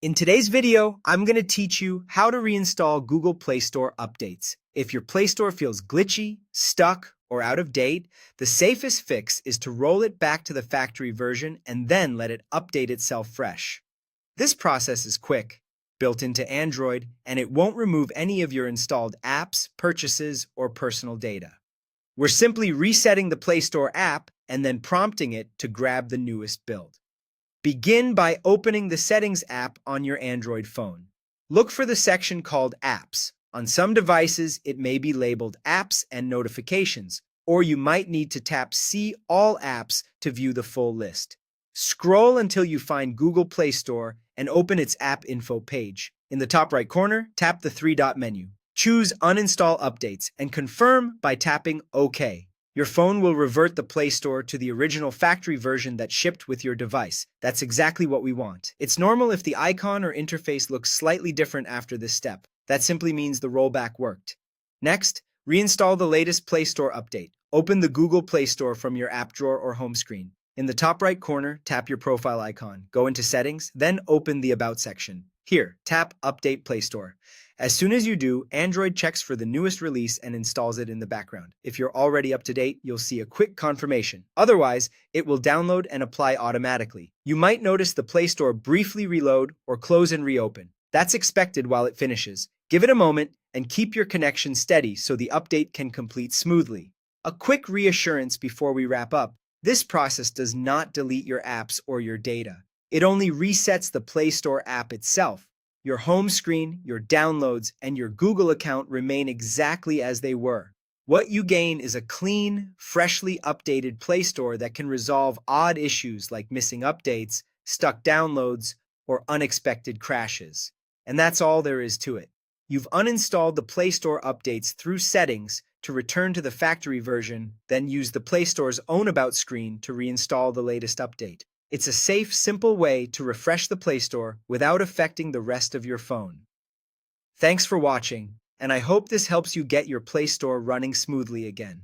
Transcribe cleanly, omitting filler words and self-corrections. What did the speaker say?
In today's video, I'm going to teach you how to reinstall Google Play Store updates. If your Play Store feels glitchy, stuck, or out of date, the safest fix is to roll it back to the factory version and then let it update itself fresh. This process is quick, built into Android, and it won't remove any of your installed apps, purchases, or personal data. We're simply resetting the Play Store app and then prompting it to grab the newest build. Begin by opening the Settings app on your Android phone. Look for the section called Apps. On some devices, it may be labeled Apps and Notifications, or you might need to tap See All Apps to view the full list. Scroll until you find Google Play Store and open its App Info page. In the top right corner, tap the three-dot menu. Choose Uninstall Updates and confirm by tapping OK. Your phone will revert the Play Store to the original factory version that shipped with your device. That's exactly what we want. It's normal if the icon or interface looks slightly different after this step. That simply means the rollback worked. Next, reinstall the latest Play Store update. Open the Google Play Store from your app drawer or home screen. In the top right corner, tap your profile icon. Go into Settings, then open the About section. Here, tap Update Play Store. As soon as you do, Android checks for the newest release and installs it in the background. If you're already up to date, you'll see a quick confirmation. Otherwise, it will download and apply automatically. You might notice the Play Store briefly reload or close and reopen. That's expected while it finishes. Give it a moment and keep your connection steady so the update can complete smoothly. A quick reassurance before we wrap up: this process does not delete your apps or your data. It only resets the Play Store app itself. Your home screen, your downloads, and your Google account remain exactly as they were. What you gain is a clean, freshly updated Play Store that can resolve odd issues like missing updates, stuck downloads, or unexpected crashes. And that's all there is to it. You've uninstalled the Play Store updates through Settings to return to the factory version, then use the Play Store's own About screen to reinstall the latest update. It's a safe, simple way to refresh the Play Store without affecting the rest of your phone. Thanks for watching, and I hope this helps you get your Play Store running smoothly again.